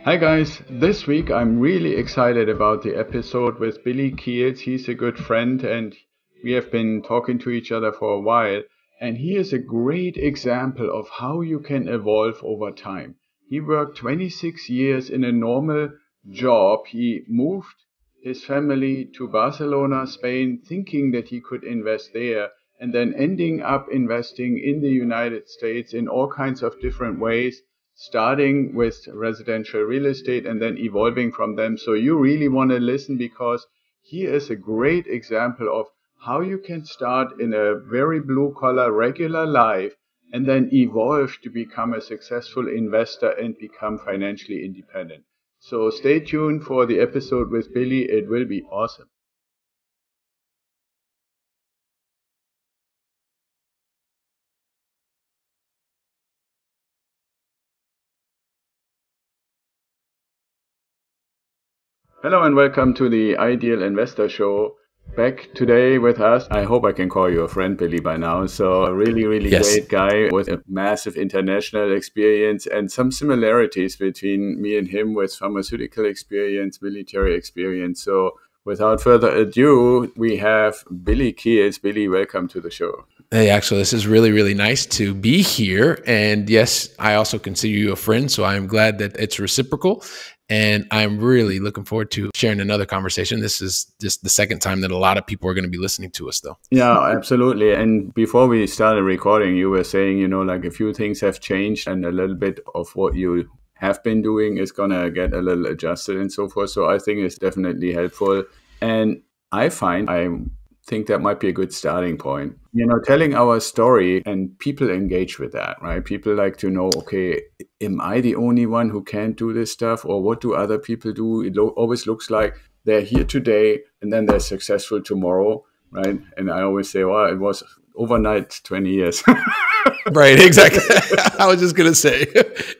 Hi guys, this week I'm really excited about the episode with Billy Keels. He's a good friend and we have been talking to each other for a while. And he is a great example of how you can evolve over time. He worked 26 years in a normal job. He moved his family to Barcelona, Spain, thinking that he could invest there, and then ending up investing in the United States in all kinds of different ways, starting with residential real estate and then evolving from them. So you really want to listen because he is a great example of how you can start in a very blue collar regular life and then evolve to become a successful investor and become financially independent. So stay tuned for the episode with Billy. It will be awesome. Hello and welcome to the Ideal Investor Show. Back today with us, I hope I can call you a friend, Billy, by now. So a really Yes. great guy with a massive international experience and some similarities between me and him with pharmaceutical experience, military experience. So without further ado, we have Billy Keels. Billy, welcome to the show. Hey, Axel, this is really nice to be here. And yes, I also consider you a friend. So I'm glad that it's reciprocal. And I'm really looking forward to sharing another conversation. This is just the second time that a lot of people are going to be listening to us, though. Yeah, absolutely. And before we started recording, you were saying, like a few things have changed and a little bit of what you have been doing is going to get a little adjusted and so forth. So I think it's definitely helpful. And I think that might be a good starting point. Telling our story and people engage with that, right? People like to know, okay, am I the only one who can't do this stuff? Or what do other people do? It always looks like they're here today and then they're successful tomorrow, right? And I always say, well, it was overnight 20 years. Right, exactly. I was just going to say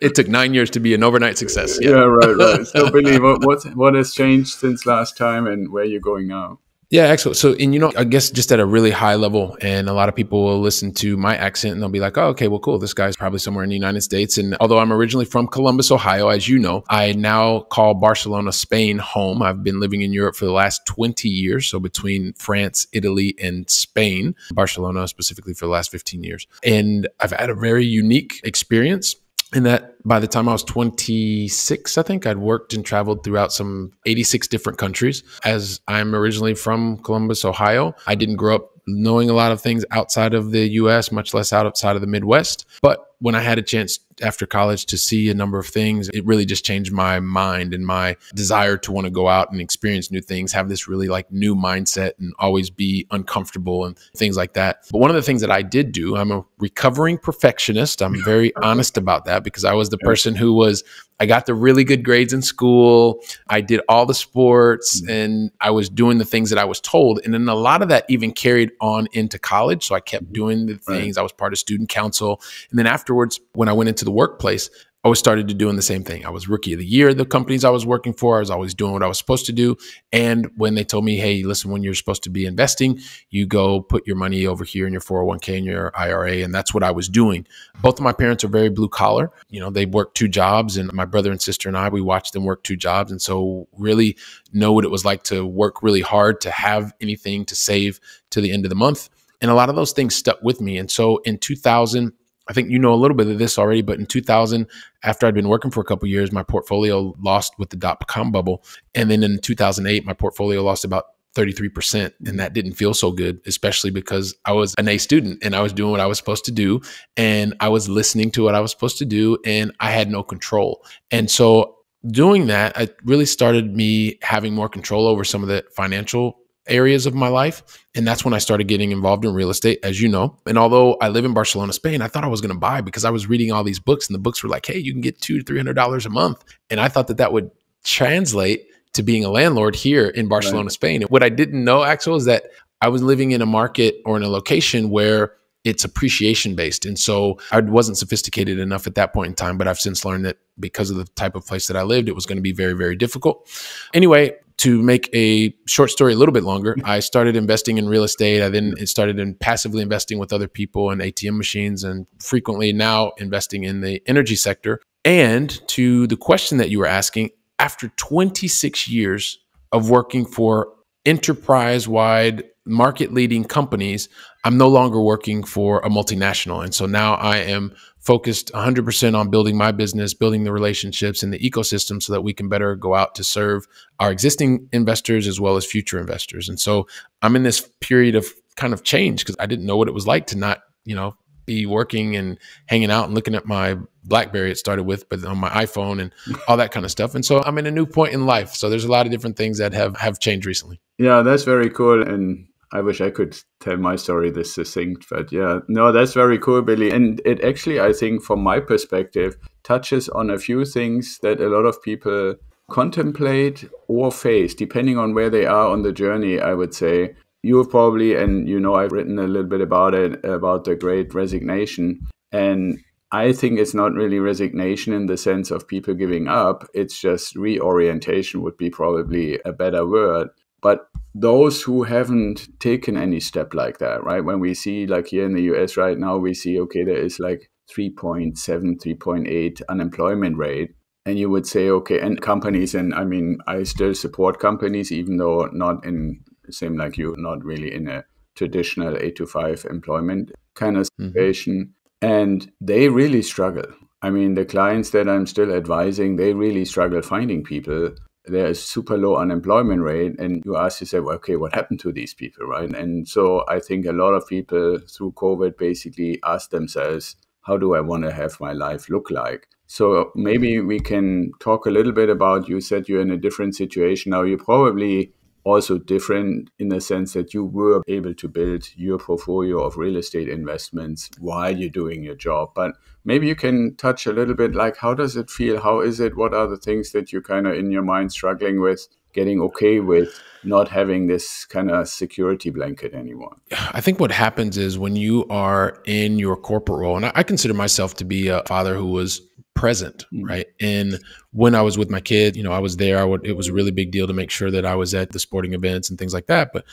it took 9 years to be an overnight success. Yeah, right. So, Billy, what has changed since last time and where are you going now? Yeah, excellent. So, and I guess just at a really high level, and a lot of people will listen to my accent and they'll be like, oh, okay, well, cool. This guy's probably somewhere in the United States. And although I'm originally from Columbus, Ohio, as you know, I now call Barcelona, Spain home. I've been living in Europe for the last 20 years. So between France, Italy, and Spain, Barcelona specifically for the last 15 years. And I've had a very unique experience. And that by the time I was 26, I think I'd worked and traveled throughout some 86 different countries. As I'm originally from Columbus, Ohio, I didn't grow up knowing a lot of things outside of the US, much less outside of the Midwest. But when I had a chance after college to see a number of things, it really just changed my mind and my desire to want to go out and experience new things, have this really like new mindset and always be uncomfortable and things like that. But one of the things that I did do, I'm a recovering perfectionist. I'm very honest about that because I was the person I got the really good grades in school. I did all the sports and I was doing the things that I was told. And then a lot of that even carried on into college. So I kept doing the things. I was part of student council. And then afterwards, when I went into the workplace, I was started to doing the same thing. I was rookie of the year. The companies I was working for, I was always doing what I was supposed to do. And when they told me, hey, listen, when you're supposed to be investing, you go put your money over here in your 401k and your IRA. And that's what I was doing. Both of my parents are very blue collar. They worked two jobs, and my brother and sister and I, we watched them work two jobs. And so really know what it was like to work really hard, to have anything to save to the end of the month. And a lot of those things stuck with me. And so in 2000, I think you know a little bit of this already, but in 2000, after I'd been working for a couple of years, my portfolio lost with the dot-com bubble. And then in 2008, my portfolio lost about 33%. And that didn't feel so good, especially because I was an A student and I was doing what I was supposed to do. And I was listening to what I was supposed to do. And I had no control. And so doing that, it really started me having more control over some of the financial areas of my life. And that's when I started getting involved in real estate, as you know. And although I live in Barcelona, Spain, I thought I was going to buy because I was reading all these books and the books were like, hey, you can get $200 to $300 a month. And I thought that would translate to being a landlord here in Barcelona, Spain. And what I didn't know, Axel, is that I was living in a market or in a location where it's appreciation based. And so I wasn't sophisticated enough at that point in time, but I've since learned that because of the type of place that I lived, it was going to be very difficult. Anyway, to make a short story a little bit longer, I started investing in real estate. I then started in passively investing with other people in ATM machines and frequently now investing in the energy sector. And to the question that you were asking, after 26 years of working for enterprise-wide market-leading companies, I'm no longer working for a multinational. And so now I am focused 100% on building my business, building the relationships and the ecosystem so that we can better go out to serve our existing investors as well as future investors. And so I'm in this period of kind of change because I didn't know what it was like to not, be working and hanging out and looking at my BlackBerry it started with, but on my iPhone and all that kind of stuff. And so I'm in a new point in life. So there's a lot of different things that have changed recently. Yeah, that's very cool. And I wish I could tell my story this succinct, but yeah, no, that's very cool, Billy. And it actually, I think, from my perspective, touches on a few things that a lot of people contemplate or face, depending on where they are on the journey, I would say. You have probably, and I've written a little bit about it, about the great resignation. And I think it's not really resignation in the sense of people giving up. It's just reorientation would be probably a better word. But those who haven't taken any step like that, right? When we see, like here in the US right now, we see, okay, there is like 3.7, 3.8 unemployment rate. And you would say, okay, and companies, and I mean, I still support companies, even though not in, same like you, not really in a traditional 8 to 5 employment kind of situation. And they really struggle. I mean, the clients that I'm still advising, they really struggle finding people. There's super low unemployment rate, and you ask yourself, okay, what happened to these people, right? And so I think a lot of people through COVID basically ask themselves, how do I want to have my life look like? So maybe we can talk a little bit about, you said you're in a different situation now. You're probably also different in the sense that you were able to build your portfolio of real estate investments while you're doing your job. But maybe you can touch a little bit, like, how does it feel? How is it? What are the things that you're kind of in your mind struggling with, getting okay with not having this kind of security blanket anymore? I think what happens is when you are in your corporate role, and I consider myself to be a father who was present, right? And when I was with my kid, I was there. It was a really big deal to make sure that I was at the sporting events and things like that. But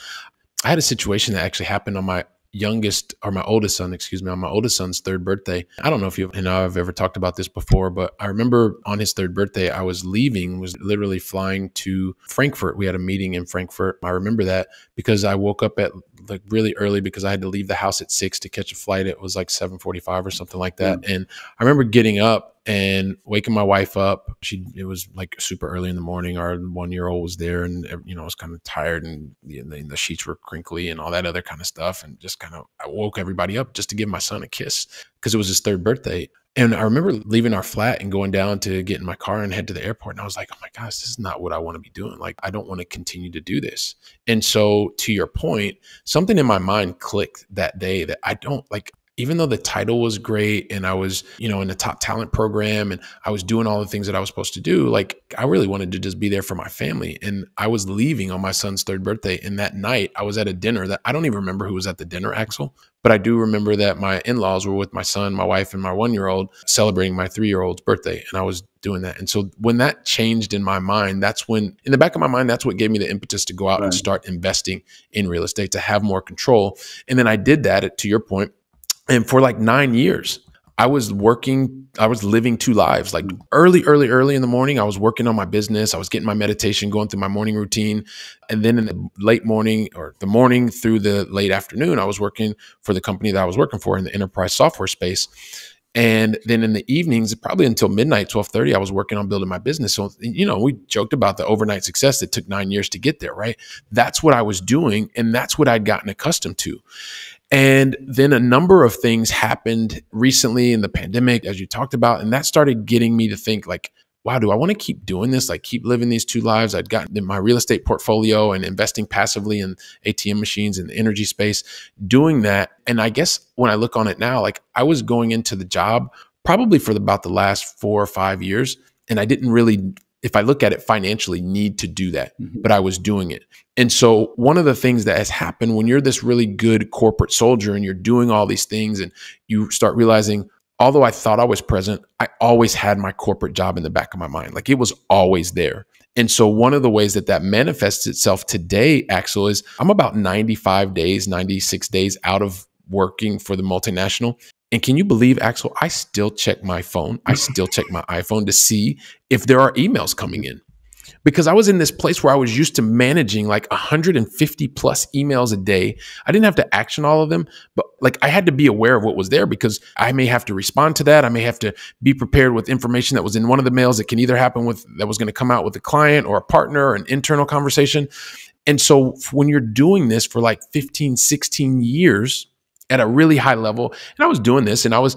I had a situation that actually happened on my oldest son's third birthday. I don't know if I've ever talked about this before, but I remember on his third birthday, I was literally flying to Frankfurt. We had a meeting in Frankfurt. I remember that because I woke up at like really early because I had to leave the house at 6 to catch a flight. It was like 7:45 or something like that. Yeah. And I remember getting up and waking my wife up. It was like super early in the morning. Our 1-year-old was there, and I was kind of tired, and the sheets were crinkly and all that other kind of stuff. And just I woke everybody up just to give my son a kiss because it was his third birthday. And I remember leaving our flat and going down to get in my car and head to the airport. And I was like, oh my gosh, this is not what I want to be doing. Like, I don't want to continue to do this. And so to your point, something in my mind clicked that day that I don't like. Even though the title was great and I was, in the top talent program and I was doing all the things that I was supposed to do, like I really wanted to just be there for my family. And I was leaving on my son's third birthday. And that night I was at a dinner that I don't even remember who was at the dinner, Axel, but I do remember that my in-laws were with my son, my wife, and my 1-year-old celebrating my 3-year-old's birthday. And I was doing that. And so when that changed in my mind, that's when, in the back of my mind, that's what gave me the impetus to go out and start investing in real estate, to have more control. And then I did that, to your point. And for like 9 years, I was living 2 lives. Like early in the morning, I was working on my business. I was getting my meditation, going through my morning routine. And then in the late morning, or the morning through the late afternoon, I was working for the company that I was working for in the enterprise software space. And then in the evenings, probably until midnight, 12:30, I was working on building my business. So, we joked about the overnight success that took 9 years to get there, right? That's what I was doing. And that's what I'd gotten accustomed to. And then a number of things happened recently in the pandemic, as you talked about, and that started getting me to think like, wow, do I want to keep doing this? Like keep living these 2 lives? I'd gotten in my real estate portfolio and investing passively in ATM machines in the energy space, doing that. And I guess when I look on it now, like I was going into the job probably for about the last 4 or 5 years. And I didn't really, if I look at it financially, need to do that, but I was doing it. And so one of the things that has happened when you're this really good corporate soldier and you're doing all these things and you start realizing, although I thought I was present, I always had my corporate job in the back of my mind. Like it was always there. And so one of the ways that manifests itself today, Axel, is I'm about 96 days out of working for the multinational. And can you believe, Axel, I still check my phone. I still check my iPhone to see if there are emails coming in, because I was in this place where I was used to managing like 150 plus emails a day. I didn't have to action all of them, but like I had to be aware of what was there, because I may have to respond to that. I may have to be prepared with information that was in one of the mails that can either happen with that was going to come out with a client or a partner or an internal conversation. And so when you're doing this for like 15, 16 years at a really high level, and I was doing this, and I was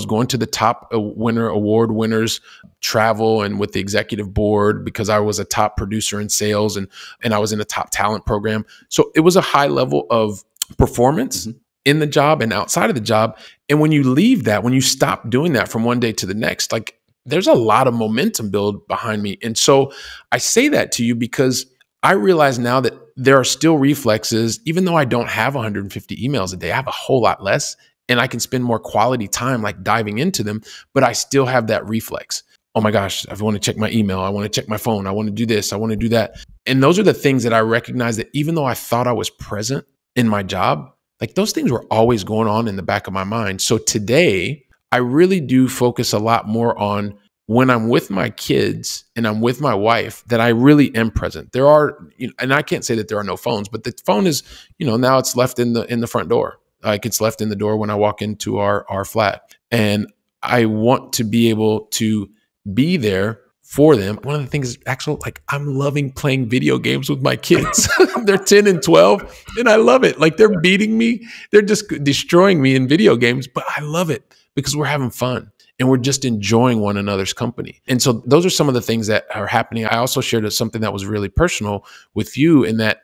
going to the top award winners travel and with the executive board, because I was a top producer in sales, and I was in a top talent program. So it was a high level of performance in the job and outside of the job. And when you leave that, when you stop doing that from one day to the next, like there's a lot of momentum build behind me. And so I say that to you because I realize now that there are still reflexes, even though I don't have 150 emails a day, I have a whole lot less, and I can spend more quality time like diving into them, but I still have that reflex. Oh my gosh, I want to check my email. I want to check my phone. I want to do this. I want to do that. And those are the things that I recognize, that even though I thought I was present in my job, like those things were always going on in the back of my mind. So today, I really do focus a lot more on when I'm with my kids and I'm with my wife, that I really am present. There are, and I can't say that there are no phones, but the phone is, now it's left in the front door. Like it's left in the door when I walk into our flat. And I want to be able to be there for them. One of the things is, Axel, like I'm loving playing video games with my kids. They're 10 and 12, and I love it. Like they're beating me. They're just destroying me in video games, but I love it because we're having fun. And we're just enjoying one another's company. And so those are some of the things that are happening. I also shared something that was really personal with you, in that,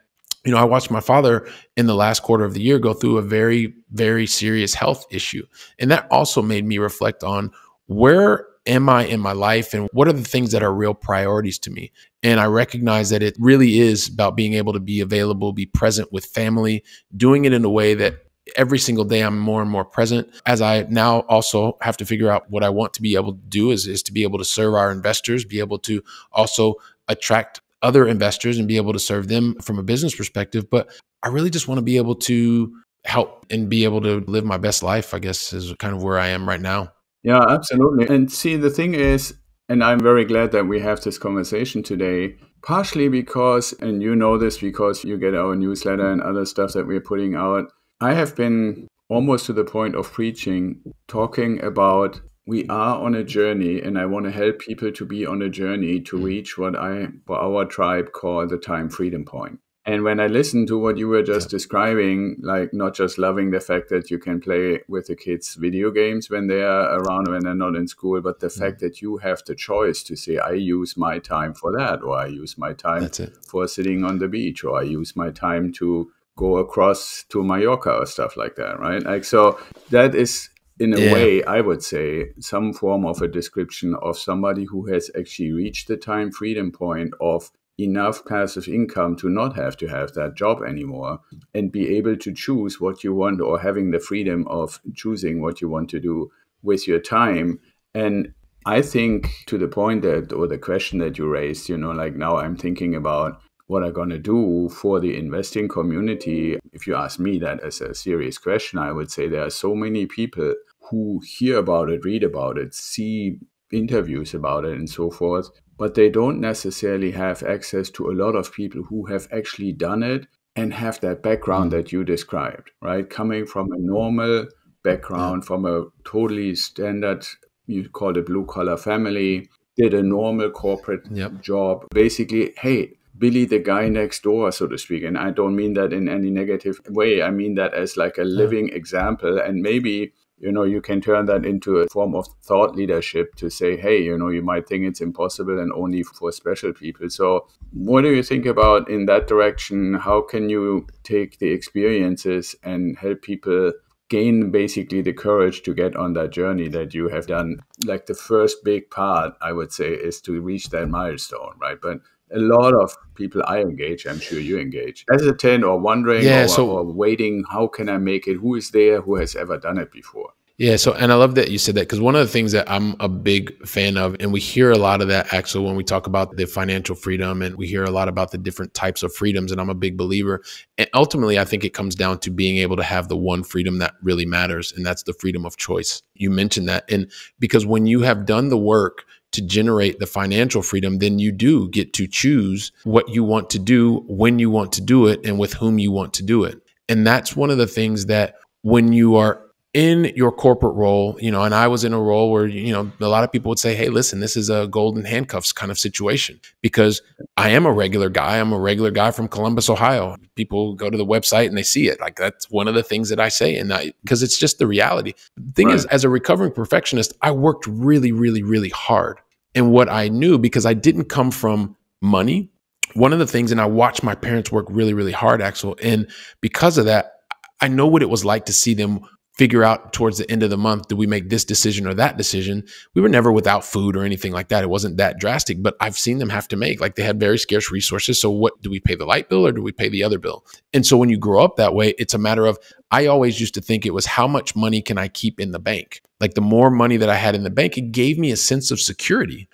I watched my father in the last quarter of the year go through a very, very serious health issue. And that also made me reflect on, where am I in my life and what are the things that are real priorities to me? And I recognize that it really is about being able to be available, be present with family, doing it in a way that every single day I'm more and more present, as I now also have to figure out what I want to be able to do is to be able to serve our investors, be able to also attract other investors and be able to serve them from a business perspective. But I really just want to be able to help and be able to live my best life, I guess, is kind of where I am right now. Yeah, absolutely. And see, the thing is, and I'm very glad that we have this conversation today, partially because, and you know this because you get our newsletter and other stuff that we're putting out, I have been almost to the point of preaching, talking about we are on a journey, and I want to help people to be on a journey to reach what our tribe call the time freedom point. And when I listen to what you were just describing, like not just loving the fact that you can play with the kids video games when they are around, when they're not in school, but the fact that you have the choice to say, I use my time for that, or I use my time for sitting on the beach, or I use my time to go across to Mallorca or stuff like that, right? Like, so that is, in a way, I would say, some form of a description of somebody who has actually reached the time freedom point of enough passive income to not have to have that job anymore and be able to choose what you want, or having the freedom of choosing what you want to do with your time. And I think to the point that, or the question that you raised, like now I'm thinking about what I'm going to do for the investing community. If you ask me that as a serious question, I would say there are so many people who hear about it, read about it, see interviews about it and so forth, but they don't necessarily have access to a lot of people who have actually done it and have that background that you described, right? Coming from a normal background, from a totally standard, you call it blue collar family, did a normal corporate job. Basically, hey, Billy the guy next door, so to speak. And I don't mean that in any negative way. I mean that as like a living example. And maybe, you can turn that into a form of thought leadership to say, hey, you might think it's impossible and only for special people. So what do you think about in that direction? How can you take the experiences and help people gain basically the courage to get on that journey that you have done? Like the first big part, I would say, is to reach that milestone, right? But a lot of people I engage, I'm sure you engage, hesitant or wondering or waiting, how can I make it? Who is there who has ever done it before? Yeah. So, and I love that you said that, because one of the things that I'm a big fan of, and we hear a lot of that, Axel, when we talk about the financial freedom, and we hear a lot about the different types of freedoms. And I'm a big believer. And ultimately, I think it comes down to being able to have the one freedom that really matters. And that's the freedom of choice. You mentioned that. And because when you have done the work to generate the financial freedom, then you do get to choose what you want to do, when you want to do it, and with whom you want to do it. And that's one of the things that when you are in your corporate role, and I was in a role where, a lot of people would say, hey, listen, this is a golden handcuffs kind of situation, because I am a regular guy. I'm a regular guy from Columbus, Ohio. People go to the website and they see it. Like, that's one of the things that I say, and because it's just the reality. The thing is, as a recovering perfectionist, I worked really, really, really hard. And what I knew, because I didn't come from money, one of the things, and I watched my parents work really, really hard, Axel. And because of that, I know what it was like to see them figure out towards the end of the month, do we make this decision or that decision? We were never without food or anything like that. It wasn't that drastic, but I've seen them have to make, like, they had very scarce resources. So what, do we pay the light bill or do we pay the other bill? And so when you grow up that way, it's a matter of, I always used to think it was, how much money can I keep in the bank? Like, the more money that I had in the bank, it gave me a sense of security.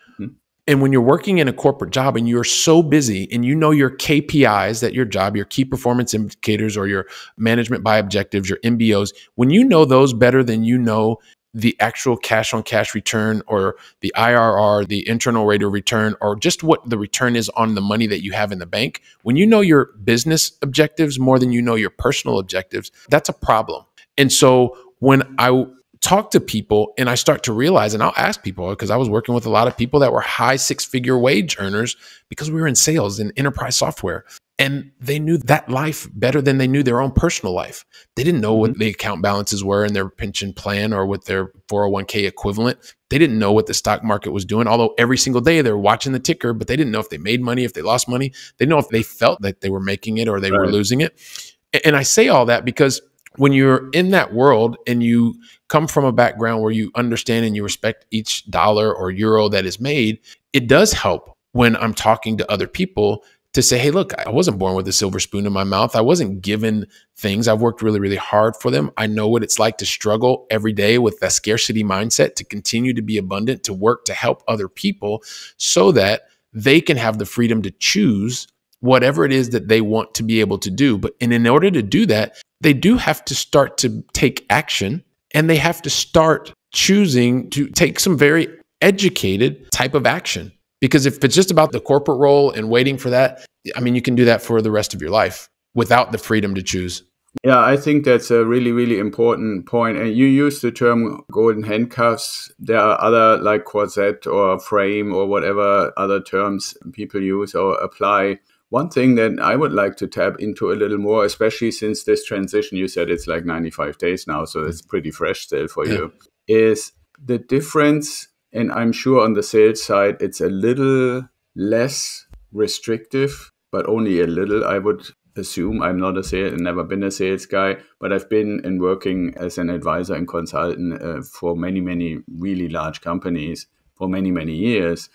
And when you're working in a corporate job and you're so busy and you know your KPIs at your job, your key performance indicators, or your management by objectives, your MBOs, when you know those better than you know the actual cash on cash return, or the IRR, the internal rate of return, or just what the return is on the money that you have in the bank, when you know your business objectives more than you know your personal objectives, that's a problem. And so when I talk to people and I start to realize, and I'll ask people, because I was working with a lot of people that were high six-figure wage earners, because we were in sales and enterprise software, and they knew that life better than they knew their own personal life. They didn't know what the account balances were in their pension plan or with their 401k equivalent. They didn't know what the stock market was doing, although every single day they were watching the ticker, but they didn't know if they made money, if they lost money. They didn't know if they felt that they were making it or they were losing it. And I say all that because when you're in that world and you come from a background where you understand and you respect each dollar or euro that is made, it does help when I'm talking to other people to say, hey, look, I wasn't born with a silver spoon in my mouth. I wasn't given things. I've worked really, really hard for them. I know what it's like to struggle every day with that scarcity mindset, to continue to be abundant, to work to help other people so that they can have the freedom to choose whatever it is that they want to be able to do. But in order to do that, they do have to start to take action, and they have to start choosing to take some very educated type of action. Because if it's just about the corporate role and waiting for that, I mean, you can do that for the rest of your life without the freedom to choose. Yeah, I think that's a really, really important point. And you use the term golden handcuffs. There are other, like corset or frame or whatever other terms people use or apply. One thing that I would like to tap into a little more, especially since this transition, you said it's like 95 days now, so it's pretty fresh still for you, is the difference. And I'm sure on the sales side, it's a little less restrictive, but only a little, I would assume. I'm not a sales, never been a sales guy, but I've been in working as an advisor and consultant for many, many really large companies for many, many years.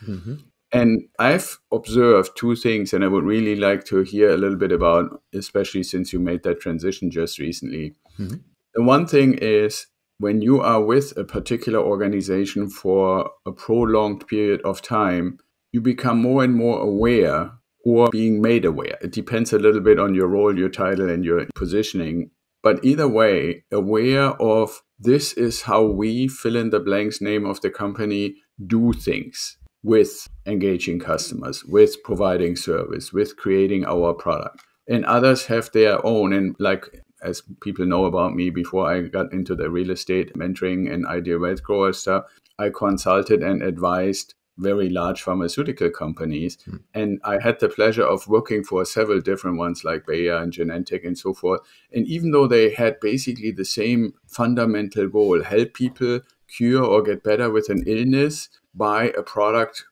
And I've observed two things, and I would really like to hear a little bit about, especially since you made that transition just recently. The one thing is, when you are with a particular organization for a prolonged period of time, you become more and more aware, or being made aware. It depends a little bit on your role, your title, and your positioning. But either way, aware of, this is how we, fill in the blanks name of the company, do things with engaging customers, with providing service, with creating our product. And others have their own. And like, as people know about me, before I got into the real estate mentoring and ideal wealth grower stuff, I consulted and advised very large pharmaceutical companies. And I had the pleasure of working for several different ones like Bayer and Genentech and so forth. And even though they had basically the same fundamental goal, help people cure or get better with an illness by a product,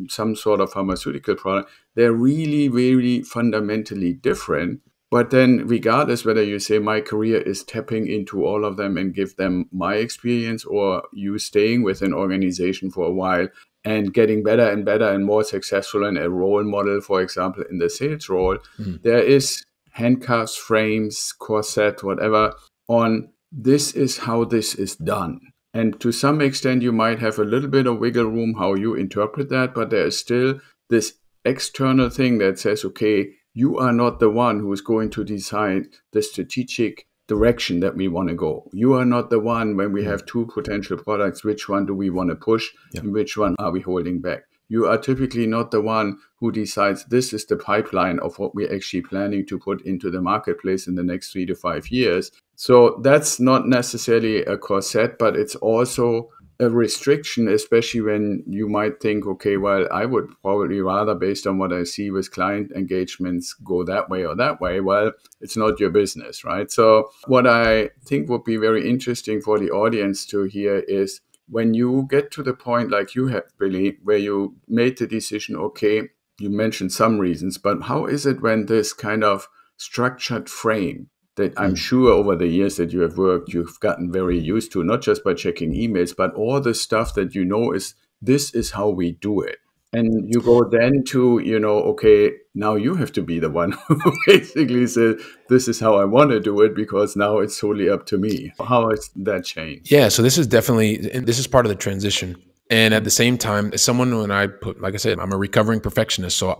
some sort of pharmaceutical product, they're really, really fundamentally different. But then regardless whether you say my career is tapping into all of them and give them my experience, or you staying with an organization for a while and getting better and better and more successful in a role model, for example, in the sales role, there is handcuffs, frames, corset, whatever, on this is how this is done. And to some extent, you might have a little bit of wiggle room how you interpret that, but there is still this external thing that says, okay, you are not the one who is going to decide the strategic direction that we want to go. You are not the one when we have two potential products, which one do we want to push and which one are we holding back? You are typically not the one who decides this is the pipeline of what we're actually planning to put into the marketplace in the next 3 to 5 years. So that's not necessarily a corset, but it's also a restriction, especially when you might think, okay, well, I would probably rather, based on what I see with client engagements, go that way or that way. Well, it's not your business, right? So what I think would be very interesting for the audience to hear is when you get to the point like you have, Billy, where you made the decision, okay, you mentioned some reasons, but how is it when this kind of structured frame that I'm sure over the years that you have worked, you've gotten very used to, not just by checking emails, but all the stuff that you know is, this is how we do it. And you go then to, okay, now you have to be the one who basically says, this is how I want to do it, because now it's totally up to me. How has that changed? Yeah, so this is part of the transition. And at the same time, as someone, like I said, I'm a recovering perfectionist. So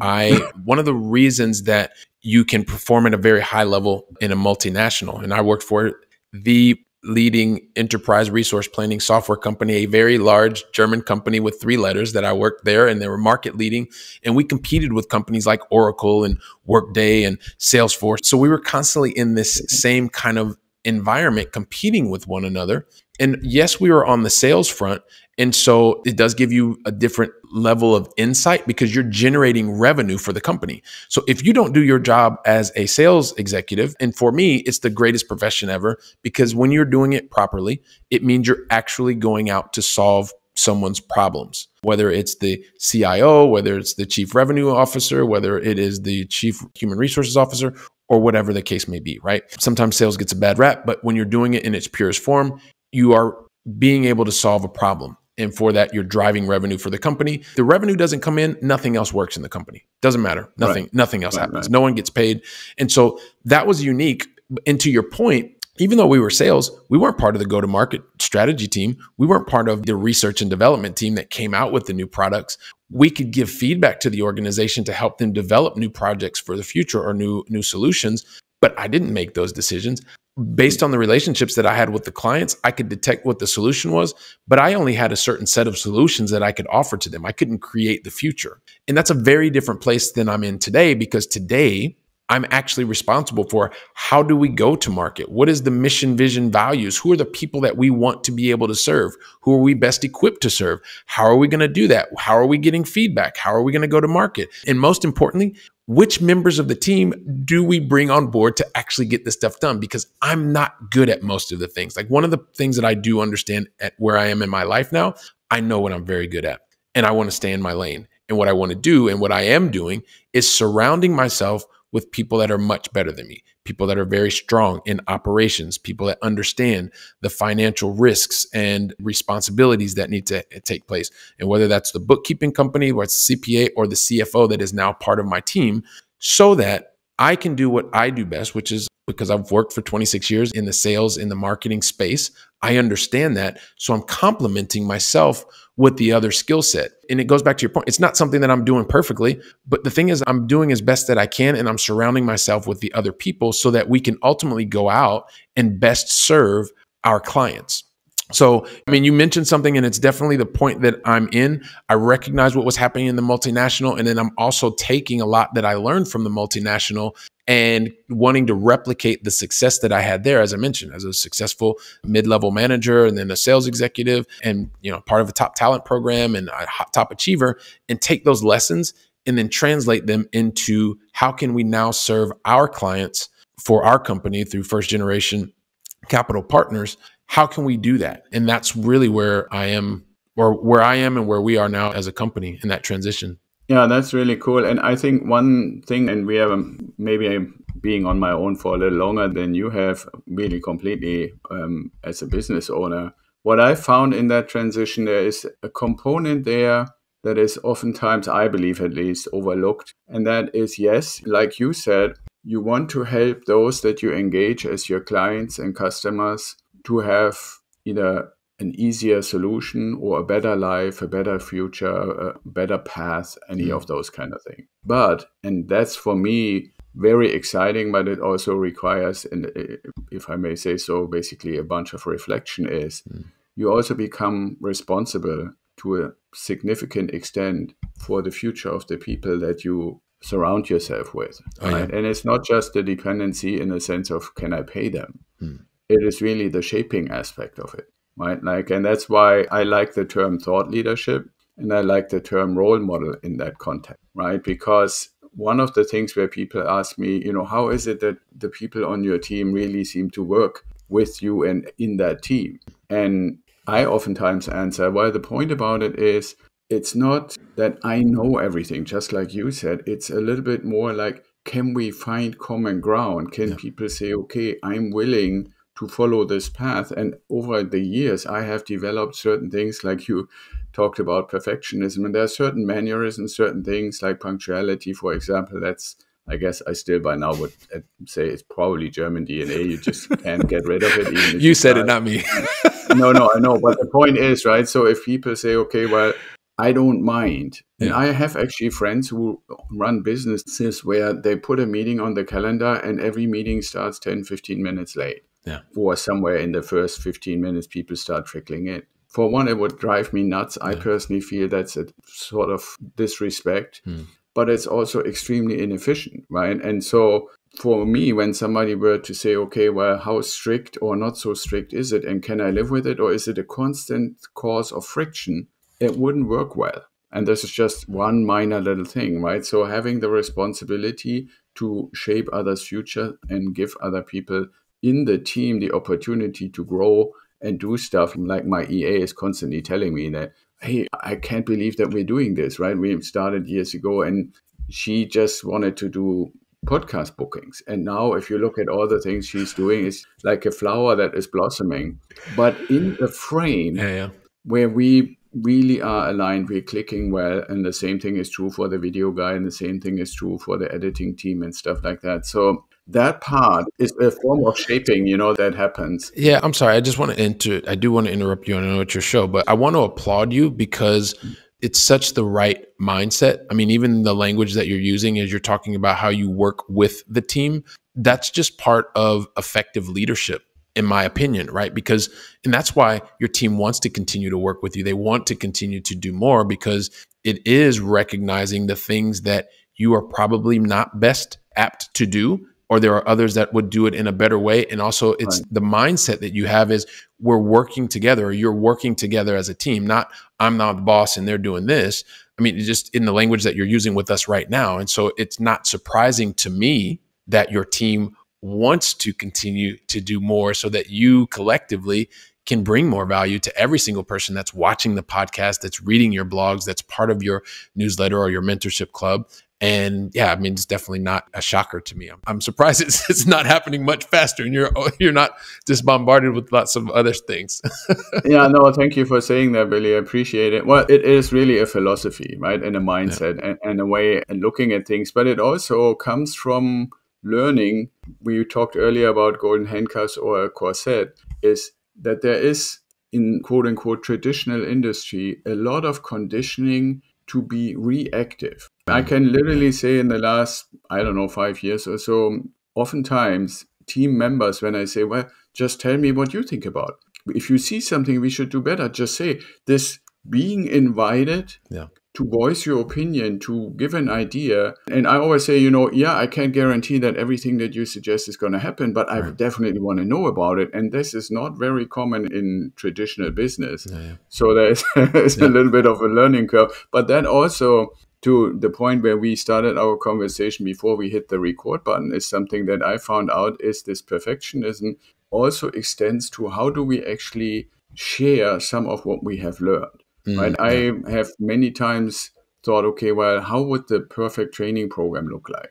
one of the reasons that you can perform at a very high level in a multinational, and I worked for the leading enterprise resource planning software company, a very large German company with 3 letters that I worked there, and they were market leading. And we competed with companies like Oracle and Workday and Salesforce. So we were constantly in this same kind of environment competing with one another. And yes, we were on the sales front. And so it does give you a different level of insight because you're generating revenue for the company. So if you don't do your job as a sales executive, and for me, it's the greatest profession ever, because when you're doing it properly, it means you're actually going out to solve someone's problems, whether it's the CIO, whether it's the chief revenue officer, whether it is the chief human resources officer, or whatever the case may be, right? Sometimes sales gets a bad rap, but when you're doing it in its purest form, you are being able to solve a problem. And for that, you're driving revenue for the company. The revenue doesn't come in, nothing else works in the company. Doesn't matter. Nothing else happens. No one gets paid. And so that was unique. And to your point, even though we were sales, we weren't part of the go-to-market strategy team. We weren't part of the research and development team that came out with the new products. We could give feedback to the organization to help them develop new projects for the future or new solutions. But I didn't make those decisions. Based on the relationships that I had with the clients, I could detect what the solution was, but I only had a certain set of solutions that I could offer to them. I couldn't create the future. And that's a very different place than I'm in today, because today I'm actually responsible for how do we go to market? What is the mission, vision, values? Who are the people that we want to be able to serve? Who are we best equipped to serve? How are we going to do that? How are we getting feedback? How are we going to go to market? And most importantly, which members of the team do we bring on board to actually get this stuff done? Because I'm not good at most of the things. Like, one of the things that I do understand at where I am in my life now, I know what I'm very good at, and I want to stay in my lane. And what I want to do, and what I am doing, is surrounding myself with people that are much better than me, people that are very strong in operations, people that understand the financial risks and responsibilities that need to take place. And whether that's the bookkeeping company, or it's CPA, or the CFO that is now part of my team, so that I can do what I do best, which is, because I've worked for 26 years in the sales, in the marketing space, I understand that. So I'm complementing myself with the other skill set. And it goes back to your point. It's not something that I'm doing perfectly, but the thing is, I'm doing as best that I can, and I'm surrounding myself with the other people so that we can ultimately go out and best serve our clients. So, I mean, you mentioned something, and it's definitely the point that I'm in. I recognize what was happening in the multinational, and then I'm also taking a lot that I learned from the multinational and wanting to replicate the success that I had there, as I mentioned, as a successful mid-level manager, and then a sales executive, and part of a top talent program, and a top achiever, and take those lessons and then translate them into how can we now serve our clients for our company through first generation capital partners. How can we do that? And that's really where I am, and where we are now as a company in that transition. Yeah, that's really cool. And I think one thing, and we have maybe being on my own for a little longer than you have, really completely as a business owner, what I found in that transition, there is a component there that is oftentimes, I believe at least, overlooked. And that is, yes, like you said, you want to help those that you engage as your clients and customers to have either an easier solution or a better life, a better future, a better path, any of those kind of things. But, and that's for me very exciting, but it also requires, and if I may say so, basically a bunch of reflection is you also become responsible to a significant extent for the future of the people that you surround yourself with, right? And it's not just the dependency in the sense of can I pay them? It is really the shaping aspect of it, right? Like, and that's why I like the term thought leadership and I like the term role model in that context, right? Because one of the things where people ask me, how is it that the people on your team really seem to work with you and in that team? And I oftentimes answer, well, the point about it is it's not that I know everything, just like you said. It's a little bit more like, can we find common ground? Can people say, okay, I'm willing to follow this path? And over the years, I have developed certain things like you talked about perfectionism. And there are certain mannerisms, certain things like punctuality, for example. That's, I guess I still by now would say it's probably German DNA. You just can't get rid of it. Even if You said try. it, not me. No, I know. But the point is, right? So if people say, okay, well, I don't mind. And I have actually friends who run businesses where they put a meeting on the calendar and every meeting starts 10, 15 minutes late. Or somewhere in the first 15 minutes, people start trickling in. For one, it would drive me nuts. I personally feel that's a sort of disrespect, but it's also extremely inefficient, right? And so for me, when somebody were to say, okay, well, how strict or not so strict is it? And can I live with it? Or is it a constant cause of friction? It wouldn't work well. And this is just one minor little thing, right? So having the responsibility to shape others' future and give other people in the team the opportunity to grow and do stuff, like my EA is constantly telling me that, hey, I can't believe that we're doing this, right? We started years ago and she just wanted to do podcast bookings. And now if you look at all the things she's doing, it's like a flower that is blossoming. But in the frame where we really are aligned, we're clicking well. And the same thing is true for the video guy and the same thing is true for the editing team and stuff like that. So that part is a form of shaping, that happens. Yeah, I'm sorry. I just want to I do want to interrupt you. I know it's your show, but I want to applaud you because it's such the right mindset. I mean, even the language that you're using as you're talking about how you work with the team, that's just part of effective leadership, in my opinion, right? And that's why your team wants to continue to work with you. They want to continue to do more because it is recognizing the things that you are probably not best apt to do, or there are others that would do it in a better way. And also it's the mindset that you have is we're working together, or you're working together as a team, not I'm not the boss and they're doing this. I mean, just in the language that you're using with us right now. And so it's not surprising to me that your team wants to continue to do more so that you collectively can bring more value to every single person that's watching the podcast, that's reading your blogs, that's part of your newsletter or your mentorship club. And yeah, I mean, it's definitely not a shocker to me. I'm surprised it's not happening much faster, and you're not just bombarded with lots of other things. Yeah, no, thank you for saying that, Billy. I appreciate it. Well, it is really a philosophy, right, and a mindset and a way and looking at things. But it also comes from learning. We talked earlier about golden handcuffs or a corset. Is that there is in quote unquote traditional industry a lot of conditioning to be reactive. I can literally say in the last, 5 years or so, oftentimes team members, when I say, well, just tell me what you think about. If you see something we should do better, just say this. Being invited to voice your opinion, to give an idea. And I always say, I can't guarantee that everything that you suggest is going to happen, but I definitely want to know about it. And this is not very common in traditional business. So there's a little bit of a learning curve. But that also, to the point where we started our conversation before we hit the record button, is something that I found out is this perfectionism also extends to how do we actually share some of what we have learned. Right. I have many times thought, okay, well, how would the perfect training program look like?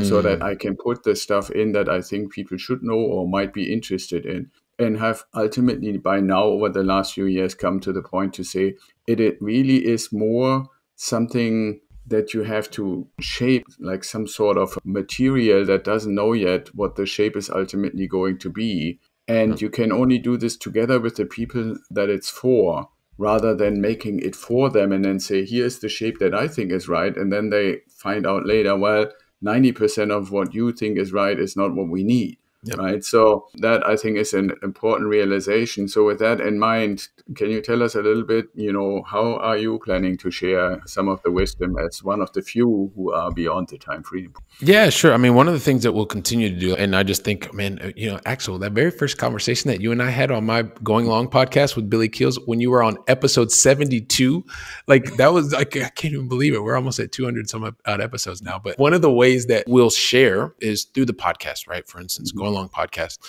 So that I can put the stuff in that I think people should know or might be interested in, and have ultimately by now over the last few years come to the point to say it really is more something that you have to shape, like some sort of material that doesn't know yet what the shape is ultimately going to be. And you can only do this together with the people that it's for, rather than making it for them and then say, here's the shape that I think is right. And then they find out later, well, 90% of what you think is right is not what we need. Yep. Right. So that, I think, is an important realization. So with that in mind, can you tell us a little bit, how are you planning to share some of the wisdom as one of the few who are beyond the time freedom? Yeah, sure. I mean, one of the things that we'll continue to do, and I just think, man, Axel, that very first conversation that you and I had on my Going Long podcast with Billy Keels, when you were on episode 72, like that was like, I can't even believe it. We're almost at 200 some odd episodes now. But one of the ways that we'll share is through the podcast, right? For instance, Going Long podcast.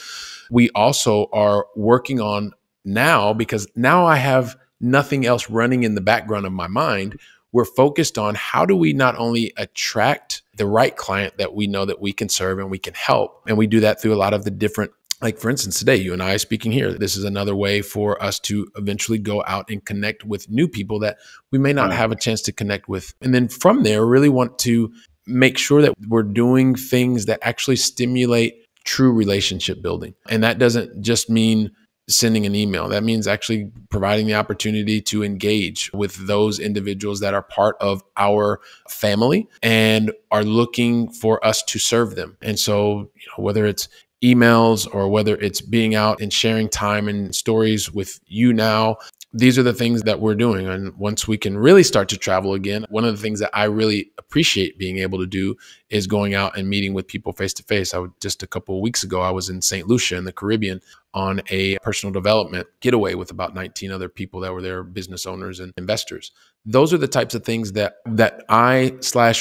We also are working on now, because now I have nothing else running in the background of my mind. We're focused on how do we not only attract the right client that we know that we can serve and we can help. And we do that through a lot of the different, like for instance, today, you and I speaking here, this is another way for us to eventually go out and connect with new people that we may not have a chance to connect with. And then from there, really want to make sure that we're doing things that actually stimulate true relationship building. And that doesn't just mean sending an email. That means actually providing the opportunity to engage with those individuals that are part of our family and are looking for us to serve them. And so, whether it's emails or whether it's being out and sharing time and stories with you now, these are the things that we're doing. And once we can really start to travel again, one of the things that I really appreciate being able to do is going out and meeting with people face to face. Just a couple of weeks ago, I was in St. Lucia in the Caribbean on a personal development getaway with about 19 other people that were there, business owners and investors. Those are the types of things that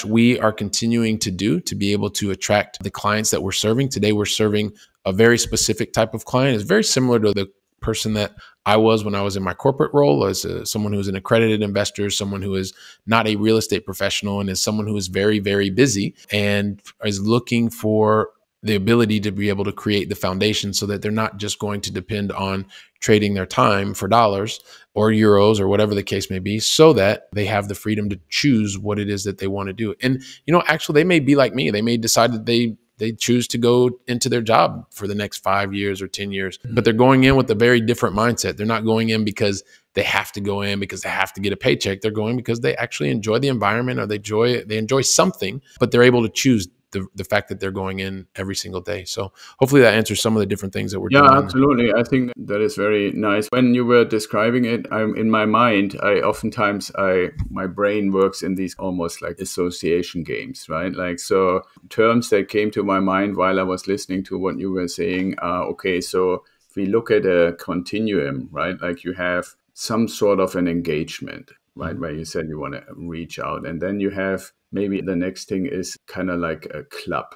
we are continuing to do to be able to attract the clients that we're serving. Today, we're serving a very specific type of client. It's very similar to the person that I was when I was in my corporate role, as someone who is an accredited investor, someone who is not a real estate professional, and is someone who is very, very busy and is looking for the ability to be able to create the foundation so that they're not just going to depend on trading their time for dollars or euros or whatever the case may be, so that they have the freedom to choose what it is that they want to do. And, actually, they may be like me. They may decide that they choose to go into their job for the next 5 years or 10 years, but they're going in with a very different mindset. They're not going in because they have to go in because they have to get a paycheck. They're going because they actually enjoy the environment, or they enjoy something, but they're able to choose the fact that they're going in every single day. So hopefully that answers some of the different things that we're doing. Yeah, absolutely. I think that is very nice. When you were describing it, in my mind, my brain works in these almost like association games, right? Like, so terms that came to my mind while I was listening to what you were saying are, okay, so if we look at a continuum, right? Like you have some sort of an engagement, right? Where you said you want to reach out. And then you have maybe the next thing is kind of like a club.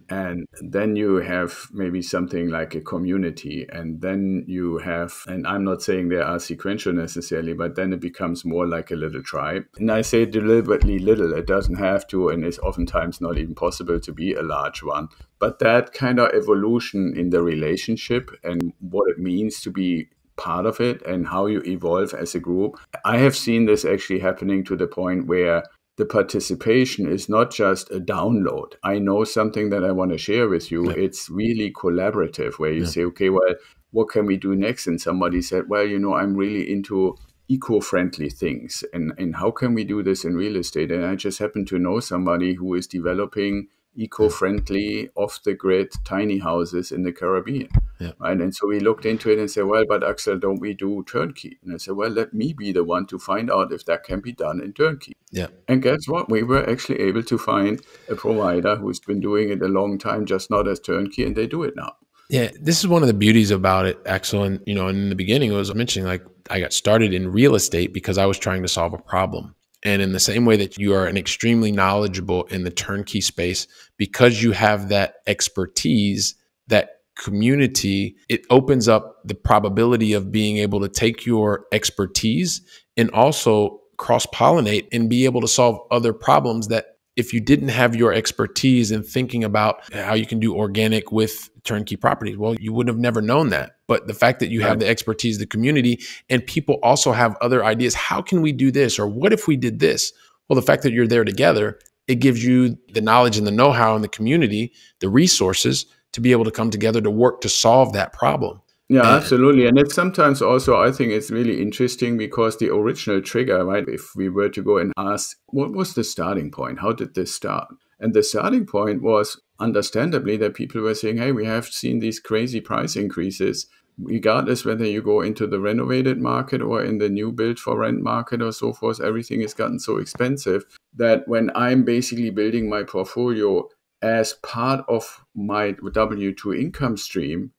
And then you have maybe something like a community. And then you have, and I'm not saying they are sequential necessarily, but then it becomes more like a little tribe. And I say deliberately little. It doesn't have to, and it's oftentimes not even possible to be a large one. But that kind of evolution in the relationship and what it means to be part of it and how you evolve as a group. I have seen this actually happening to the point where the participation is not just a download. I know something that I want to share with you. Yeah. It's really collaborative, where you say, okay, well, what can we do next? And somebody said, well, I'm really into eco-friendly things. And how can we do this in real estate? And I just happen to know somebody who is developing eco-friendly, off-the-grid tiny houses in the Caribbean. Yeah. Right? And so we looked into it and said, well, but Axel, don't we do turnkey? And I said, well, let me be the one to find out if that can be done in turnkey. Yeah. And guess what? We were actually able to find a provider who's been doing it a long time, just not as turnkey, and they do it now. Yeah, this is one of the beauties about it, Axel. And, in the beginning, I was mentioning, like, I got started in real estate because I was trying to solve a problem. And in the same way that you are an extremely knowledgeable in the turnkey space, because you have that expertise, that community, it opens up the probability of being able to take your expertise and also cross-pollinate and be able to solve other problems that, if you didn't have your expertise in thinking about how you can do organic with turnkey properties, well, you would have never known that. But the fact that you have the expertise, the community, and people also have other ideas, how can we do this? Or what if we did this? Well, the fact that you're there together, it gives you the knowledge and the know-how and the community, the resources to be able to come together to work to solve that problem. Yeah, And absolutely. And it's sometimes also, I think it's really interesting because the original trigger, right? If we were to go and ask, what was the starting point? How did this start? And the starting point was understandably that people were saying, hey, we have seen these crazy price increases, regardless whether you go into the renovated market or in the new build for rent market or so forth, everything has gotten so expensive that when I'm basically building my portfolio as part of my W-2 income stream,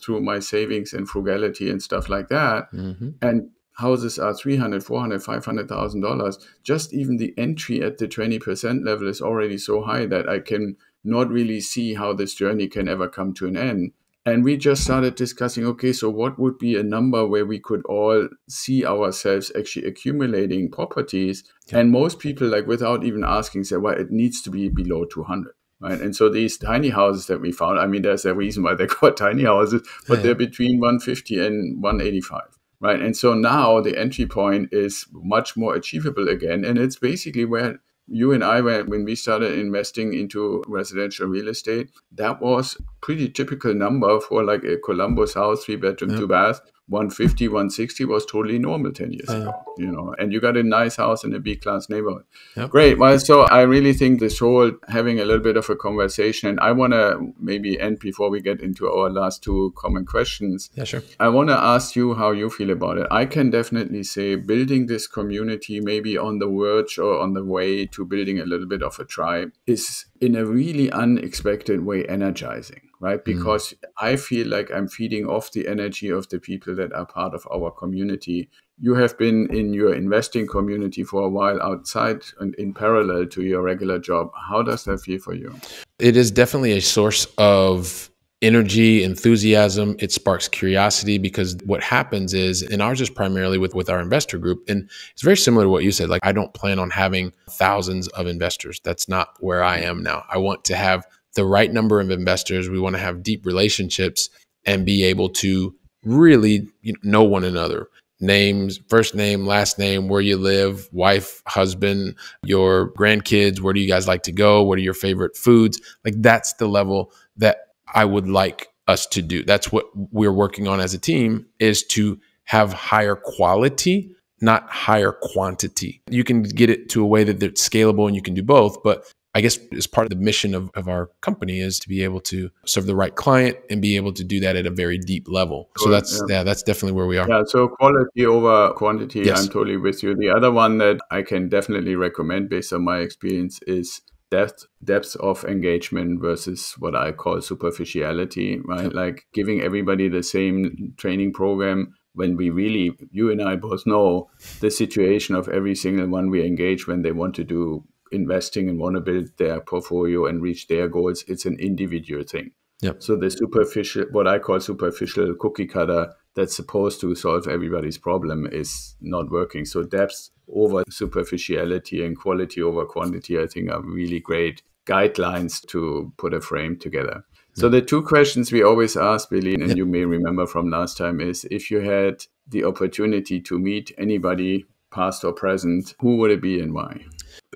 through my savings and frugality and stuff like that, and houses are $300,000, $400,000, $500,000, just even the entry at the 20% level is already so high that I can not really see how this journey can ever come to an end. And we just started discussing, okay, so what would be a number where we could all see ourselves actually accumulating properties? Yeah. And most people, like without even asking, say, well, it needs to be below 200. Right. And so these tiny houses that we found, I mean, there's a reason why they're called tiny houses, but they're between 150 and 185. Right. And so now the entry point is much more achievable again. And it's basically where you and I, when we started investing into residential real estate, that was pretty typical number for like a Columbus house, 3-bedroom, 2-bath. 150, 160 was totally normal 10 years ago, and you got a nice house in a B-class neighborhood. Yep. Great. Well, so I really think this whole having a little bit of a conversation, and I want to maybe end before we get into our last two common questions. Yeah, sure. I want to ask you how you feel about it. I can definitely say building this community, maybe on the verge or on the way to building a little bit of a tribe, is in a really unexpected way energizing, right? Because I feel like I'm feeding off the energy of the people that are part of our community. You have been in your investing community for a while outside and in parallel to your regular job. How does that feel for you? It is definitely a source of energy, enthusiasm. It sparks curiosity because what happens is, and ours is primarily with our investor group, and it's very similar to what you said. Like, I don't plan on having thousands of investors. That's not where I am now. I want to have the right number of investors. We want to have deep relationships and be able to really know one another. Names, first name, last name, where you live, wife, husband, your grandkids, where do you guys like to go? What are your favorite foods? Like, that's the level that I would like us to do. That's what we're working on as a team, is to have higher quality, not higher quantity. You can get it to a way that it's scalable and you can do both. But I guess as part of the mission of our company is to be able to serve the right client and be able to do that at a very deep level. So that's definitely where we are. Yeah, so quality over quantity, Yes. I'm totally with you. The other one that I can definitely recommend based on my experience is depth of engagement versus what I call superficiality, right? Yep. Like giving everybody the same training program when we really, you and I both know the situation of every single one we engage when they want to do investing and want to build their portfolio and reach their goals. It's an individual thing. Yep. So the superficial, what I call superficial cookie cutter that's supposed to solve everybody's problem is not working. So depth over superficiality and quality over quantity, I think, are really great guidelines to put a frame together. So the two questions we always ask, Billy, and you may remember from last time, is if you had the opportunity to meet anybody, past or present, who would it be and why?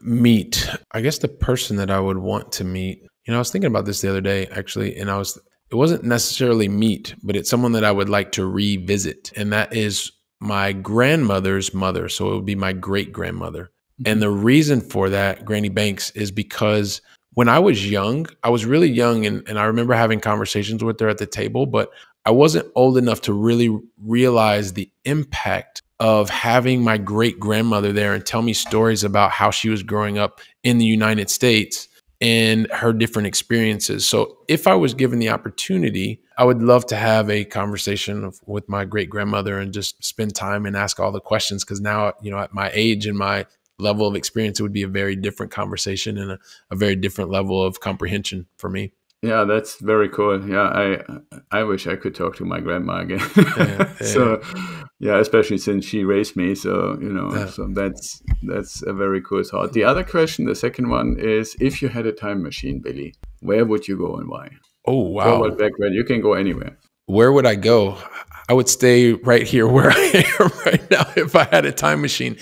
Meet. I guess the person that I would want to meet, I was thinking about this the other day, actually, and it wasn't necessarily meet, but it's someone that I would like to revisit. And that is my grandmother's mother. So it would be my great grandmother. And the reason for that, Granny Banks, is because when I was young, I was really young, and I remember having conversations with her at the table, but I wasn't old enough to really realize the impact of having my great grandmother there and tell me stories about how she was growing up in the United States and her different experiences. So if I was given the opportunity, I would love to have a conversation with my great grandmother and just spend time and ask all the questions. Because now, at my age and my level of experience, it would be a very different conversation and a very different level of comprehension for me. Yeah, that's very cool. Yeah, I wish I could talk to my grandma again. So, especially since she raised me. So, so that's a very cool thought. The other question, the second one, is if you had a time machine, Billy, where would you go and why? Oh, wow. Forward, backward, you can go anywhere. Where would I go? I would stay right here where I am right now if I had a time machine.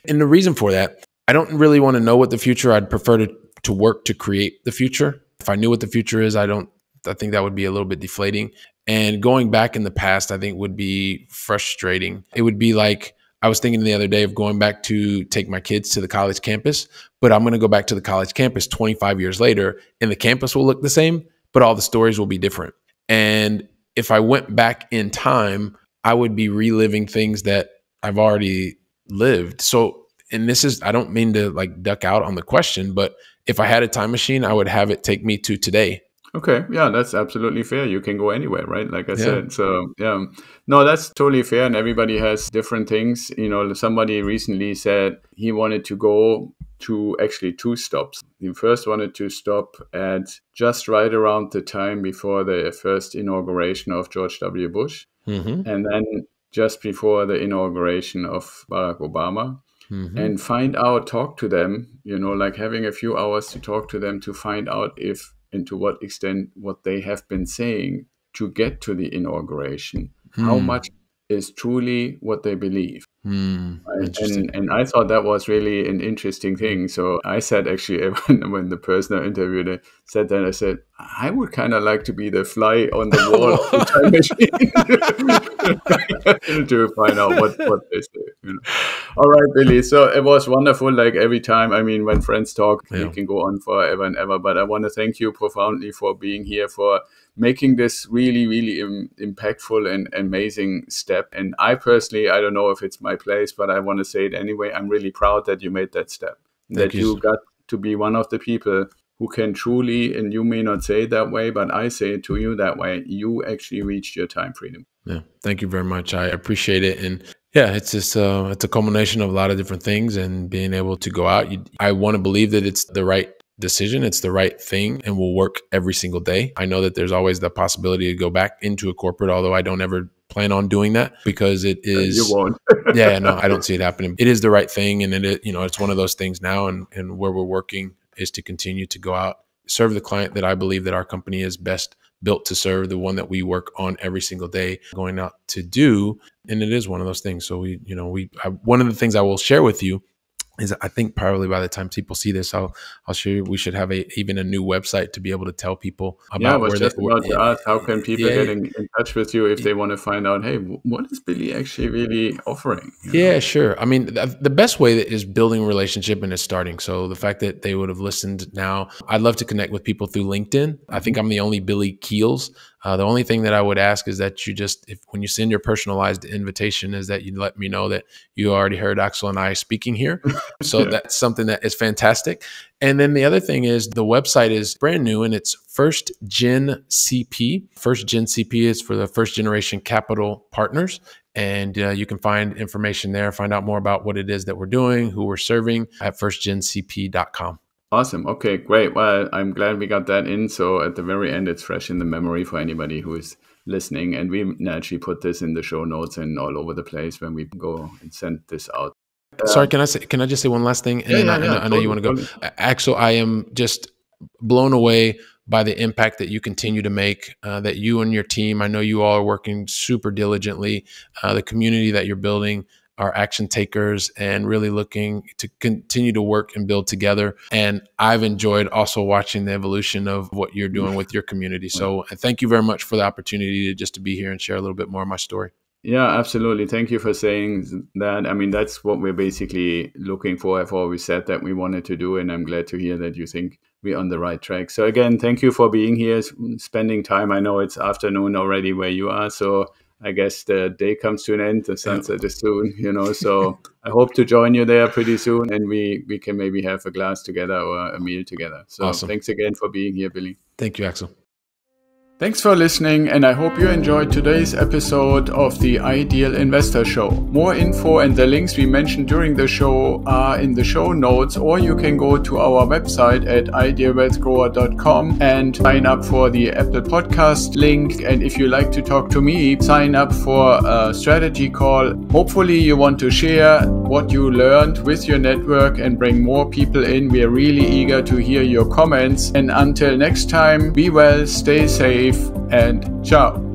And the reason for that, I don't really want to know what the future. I'd prefer to work to create the future. If I knew what the future is, I don't I think that would be a little bit deflating. And going back in the past, I think would be frustrating. It would be like, I was thinking the other day of going back to take my kids to the college campus, but I'm going to go back to the college campus 25 years later, and the campus will look the same, but all the stories will be different. And if I went back in time, I would be reliving things that I've already lived. So, and this is, I don't mean to like duck out on the question, but if I had a time machine, I would have it take me to today. Okay, yeah, that's absolutely fair. You can go anywhere, right? Like I said. So, yeah. No, that's totally fair. And everybody has different things. You know, somebody recently said he wanted to go to actually 2 stops. He first wanted to stop at just right around the time before the first inauguration of George W. Bush. Mm-hmm. And then just before the inauguration of Barack Obama. Mm-hmm. And find out, talk to them, you know, like having a few hours to talk to them to find out if and to what extent what they have been saying to get to the inauguration, how much is truly what they believe. Right? Interesting. And I thought that was really an interesting thing. So I said, actually, when the person I interviewed it said that, I said, I would kind of like to be the fly on the wall of the time machine to find out what they say. You know? All right, Billy. So it was wonderful. Like every time, I mean, when friends talk, we can go on forever and ever. But I want to thank you profoundly for being here, for making this really, really impactful and amazing step. And I personally, I don't know if it's my place, but I want to say it anyway. I'm really proud that you made that step, that you got to be one of the people who can truly, and you may not say it that way, but I say it to you that way, you actually reached your time freedom. Yeah, thank you very much. I appreciate it. And yeah, it's just it's a culmination of a lot of different things, and being able to go out. I want to believe that it's the right decision, it's the right thing, and will work every single day. I know that there's always the possibility to go back into a corporate, although I don't ever plan on doing that, because it is. You won't. Yeah, no, I don't see it happening. It is the right thing, and it's one of those things now, and where we're working is to continue to go out, serve the client that I believe that our company is best built to serve, the one that we work on every single day, going out to do. And it is one of those things. So one of the things I will share with you is, I think probably by the time people see this, I'll show you, we should have even a new website to be able to tell people about. Yeah, I was just about to ask, how can people get in touch with you if they want to find out, hey, what is Billy actually really offering? Yeah, sure. I mean, the best way is building a relationship, and it's starting. So the fact that they would have listened now, I'd love to connect with people through LinkedIn. I think I'm the only Billy Keels. The only thing that I would ask is that you when you send your personalized invitation, is that you let me know that you already heard Axel and I speaking here. So that's something that is fantastic. And then the other thing is, the website is brand new, and it's First Gen CP. First Gen CP is for the first generation capital partners. And you can find information there, find out more about what it is that we're doing, who we're serving at firstgencp.com. Awesome. Okay, great. Well, I'm glad we got that in. So at the very end, it's fresh in the memory for anybody who is listening. And we naturally put this in the show notes and all over the place when we go and send this out. Sorry, can I just say one last thing? And I know you want to go. Axel, I am just blown away by the impact that you continue to make, that you and your team, I know you all are working super diligently, the community that you're building are action takers and really looking to continue to work and build together. And I've enjoyed also watching the evolution of what you're doing with your community. So thank you very much for the opportunity to be here and share a little bit more of my story. Yeah, absolutely. Thank you for saying that. I mean, that's what we're basically looking for. I've always said that we wanted to do, and I'm glad to hear that you think we're on the right track. So again, thank you for being here, spending time. I know it's afternoon already where you are, so I guess the day comes to an end. The sunset is soon, so I hope to join you there pretty soon, and we can maybe have a glass together or a meal together. So awesome. Thanks again for being here, Billy. Thank you, Axel. Thanks for listening, and I hope you enjoyed today's episode of the Ideal Investor Show. More info and the links we mentioned during the show are in the show notes, or you can go to our website at idealwealthgrower.com and sign up for the Apple Podcast link. And if you like to talk to me, sign up for a strategy call. Hopefully you want to share what you learned with your network and bring more people in. We are really eager to hear your comments. And until next time, be well, stay safe, and ciao.